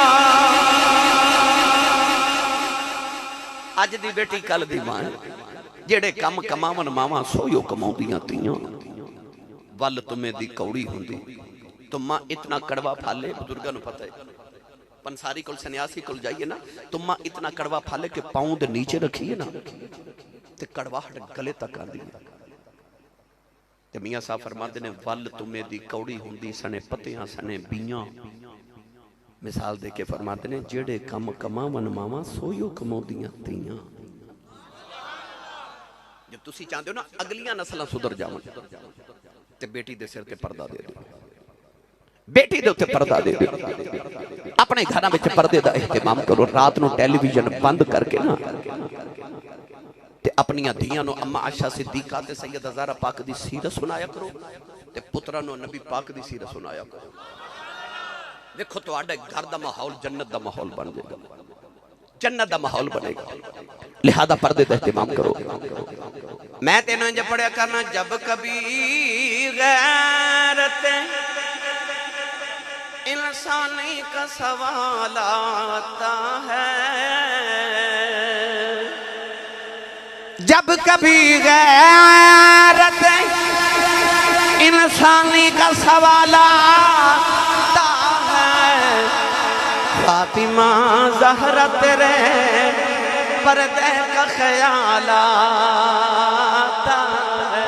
अज दी बेटी कल दी मां जेड़े कम कमावन मावा सोयो कमाउंदियां तियां। वल तुम्हें दी कौड़ी हुंदी तुम्मा इतना कड़वा फाले। बुजुर्गां नूं पता है पंसारी कोल सन्यासी कोल जाइए ना तुम्मा इतना कड़वा फाले कि पांव दे नीचे रखिए ना ते कड़वाहट गले तक आंदी है। ते मियां साहब फरमाते ने वल तुम्हें दी कौड़ी हुंदी सने पत्तियां सने बीयां। मिसाल दे के फरमाते ने जेड़े कम कमावन मावा सोयो कमाउंदियां तियां। जब तुसी चाहते हो ना अगलियां नस्लां सुधर जावन ते बेटी दे सिर ते पर्दा दे दो, बेटी दे उत्ते पर्दा दे दो। अपने घरां विच पर्दे दा एहतमाम करो। रात नूं टेलीविजन बंद करके ना ते अपनियां धीआं नूं अम्मा आयशा सिद्दीका ते सैयदा ज़हरा पाक दी सीरत सुनाया करो ते पुत्रा नूं नबी पाक दी सीरत सुनाया करो। देखो तुहाडे घर दा माहौल जन्नत दा माहौल बन जाएगा, जन्नत दा माहौल बनेगा। लिहाजा पर्दे दा एहतमाम करो। मैं तेनों जब पढ़िया करना जब कभी गैरत इंसानी का सवाल आता है, जब कभी गैरत इंसानी का सवाल आता है फातिमा ज़हरा तेरे पर्दे का ख्याल आता है।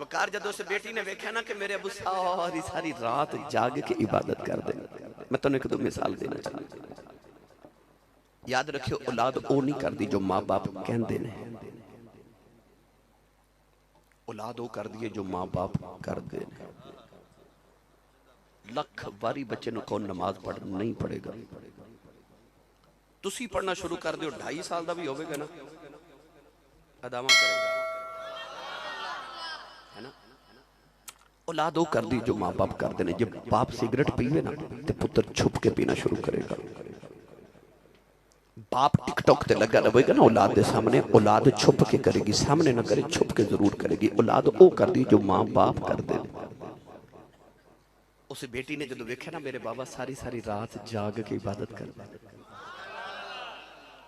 वकार जदों से बेटी ने वेख्या ना कि मेरे अबू सारी सारी रात जाग के इबादत कर दे। मैं तुहानू एक दो मिसाल देना चाहता। याद रखियो औलाद वो नहीं करती जो माँ बाप कहते हैं, औलाद वो कर दिए जो माँ बाप करते हैं। लख बारी बच्चे नूं कौन नमाज पढ़ नहीं पढ़ेगा। तुसी पढ़ना शुरू कर दियो 2.5 साल का भी होगा ना अदावा करेगा है ना। औलाद वो कर दी जो माँ बाप करते हैं। जब बाप सिगरेट पीवे ना तो पुत्र छुप के पीना शुरू करेगा। बाप टिकटॉक ते लगा रहेगा ना औलाद के सामने, औलाद छुप के करेगी, सामने ना करे छुप के जरूर करेगी। औलाद वो कर दी जो माँ बाप करते हैं। उस बेटी ने जो वेख्या ना मेरे बाबा सारी सारी रात जाग के इबादत करते,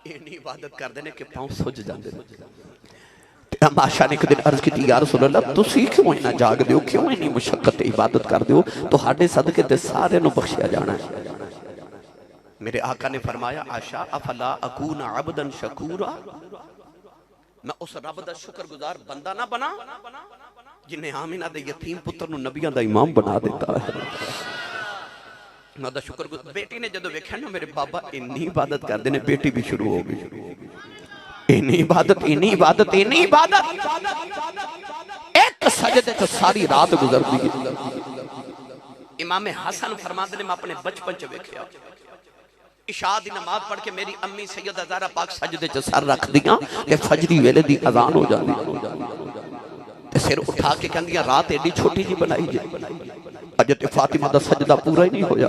इन्नी इबादत करते हैं कि पांव सुज जाते हैं। बादशाह ने एक दिन अर्ज की या रसूल अल्लाह तुसी क्यों इन्ना जागदे हो, क्यों इन्नी मुशक्कत इबादत करदे हो, तुहाडे सदके ते सारे नूं बख्शिया जाना है। मेरे आका ने फरमाया आशा अफला अकून अबदन शकूरा, मैं उस रब दा शुक्रगुजार बंदा ना बना जिन्हें आमिना दे यतीम पुत्र नूं नबियां दा इमाम बना दिता है। मैं दा शुक्रगुजार बेटी ने जदों वेख्या ना मेरे बाबा इन्नी इबादत करदे ने, बेटी भी शुरू हो गई। इन्नी इबादत, इन्नी इबादत, इन्नी इबादत, एक सजदे च सारी रात गुजरदी है। इमाम हसन फरमाते ने मैं अपने बचपन च वेख्या, इशा दी नमाज पढ़ के मेरी अम्मी सैयदा ज़हरा पाक सजदे च सर रख दियां कि फजरी वेले दी अजान हो जाती, ते सिर उठा के कहंदियां रात एडी छोटी जी बनाई जे, अजे ते फातिमा दा सजदा पूरा ही नहीं होया।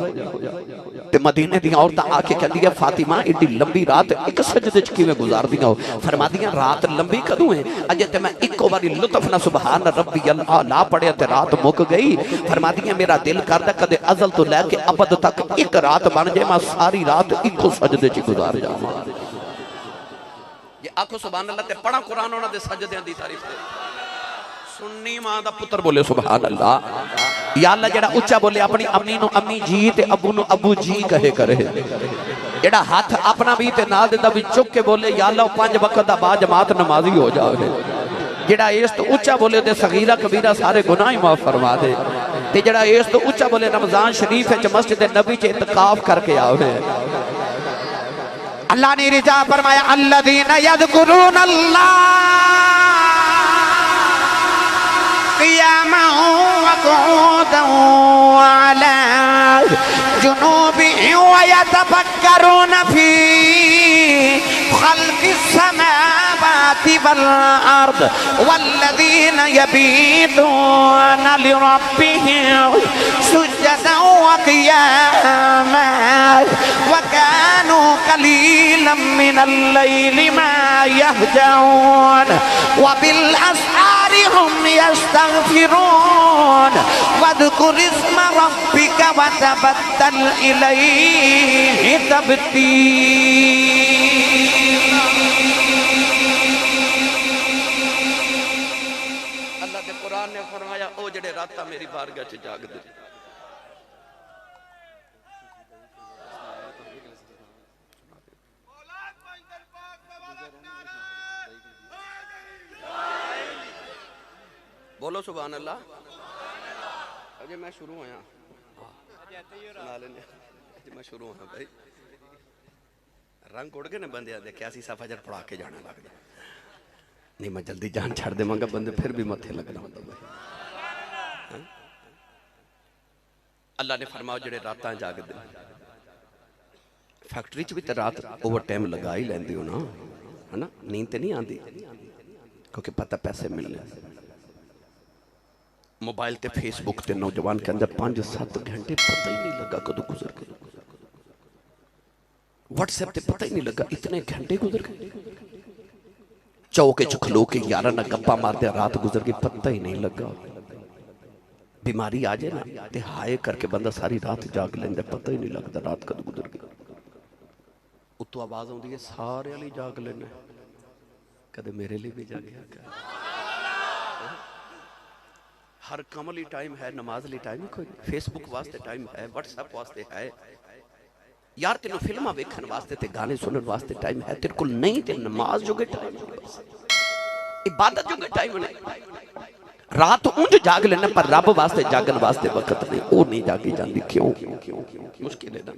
ते मदीने दी औरतां आके कहंदियां फातिमा एडी लंबी रात एक सजदे च किवें गुजारदियां हो? फरमादियां रात लंबी कदों है, अजे ते मैं इक्को बारी लुत्फ ना सुभान रब्बी अल्लाह ला पढ़िया ते रात मुक गई। फरमादियां मेरा दिल करदा कदे अज़ल तो लैके अबद तक एक रात बन जाए, मैं सारी रात इक्को सजदे च गुजार जावां। जे आखो सुभान अल्लाह ते पढ़ा कुरान उन्हां दे सजदियां दी तारीफ करे। सुन्नी मां दा पुत्र बोले सुभान अल्लाह। या अल्लाह जेड़ा उच्चा बोले अपनी अम्मी नु अम्मी जी ते अबू नु अबू जी कहे करे, जेड़ा हाथ अपना भी ते नाल दे भी चुक के बोले या अल्लाह 5 वक्त दा बा जमात नमाजी हो जावे, जेड़ा इस तो उच्चा बोले ते सगीरा कबीरा सारे गुनाह ही माफ फरमा दे, ते जेड़ा इस तो उच्चा बोले रमजान शरीफ च मस्जिद नबी च इत्काफ करके आवे। अल्लाह ने रिजा फरमाया अल्लज़ीना यज़कुरून अल्लाह क़ियामन व क़ुऊदन व अला जुनूबिहिम व यतफ़क्करून फ़ी ख़ल्क़िस समावाति वल अर्द वल्लज़ीना यबीतूना लिरब्बिहिम सुज्जदन व क़ियामन व कानू क़लीलन मिनल लैलि मा यहजऊन व बिल अस्हारि हुम यस्तग़फिरून वज़कुर इस्म रब्बिक व तबत्तल इलैहि तब्तीला। अल्लाह दे कुरान ने फरमाया ओ जेड़े राता मेरी बारगाह च जागदे, बोलो सुभान अल्लाह। अजे मैं शुरू होया सुना लेने, मैं शुरू होया भाई, रंग उड़ गए ने बंदे दे, क्या सा फजर पढ़ा के जाने लग गया नहीं, मैं जल्दी जान छड़ देवांगा, बंदे फिर भी मथे लगना होता भाई। अल्लाह ने फरमाया जेड़े रातां जागदे, फैक्ट्री च भी तो रात ओवर टाइम लगा ही लेंदे हो ना, है ना, नींद तो नहीं आती क्योंकि पता पैसे मिलने। मोबाइल ते फेसबुक ते नौजवान के अंदर 5-7 घंटे पता ही नहीं लगा कदों गुजर गए, व्हाट्सएप ते पता ही नहीं लगा इतने घंटे गुजर गए, चौके च खलो के यारा ना गप्पा मारते रात गुजर गई पता ही नहीं लगा। बीमारी आ जाए ना ते हाय करके बंदा सारी रात जाग लेंदा, पता ही नहीं लगता रात कद गुजर गई। उत्तों आवाज आती है सारे वाली जाग लेना, कदे मेरे लिए भी जागया क्या? हर काम लिए टाइम है, नमाज लिए टाइम कोई, फेसबुक वास्ते टाइम है, व्हाट्सएप वास्ते है यार, तेन फिल्मा वेखन वास्ते ते गाने सुनने वास्ते टाइम है, तेरे को नहीं ते नमाज जोगे टाइम, इबादत जोगे टाइम नहीं। रात उंज जाग लेना पर रब वास्ते जागन वास्ते वक्त नहीं, वो नहीं जागी जाती। क्यों? मुश्किल है ना।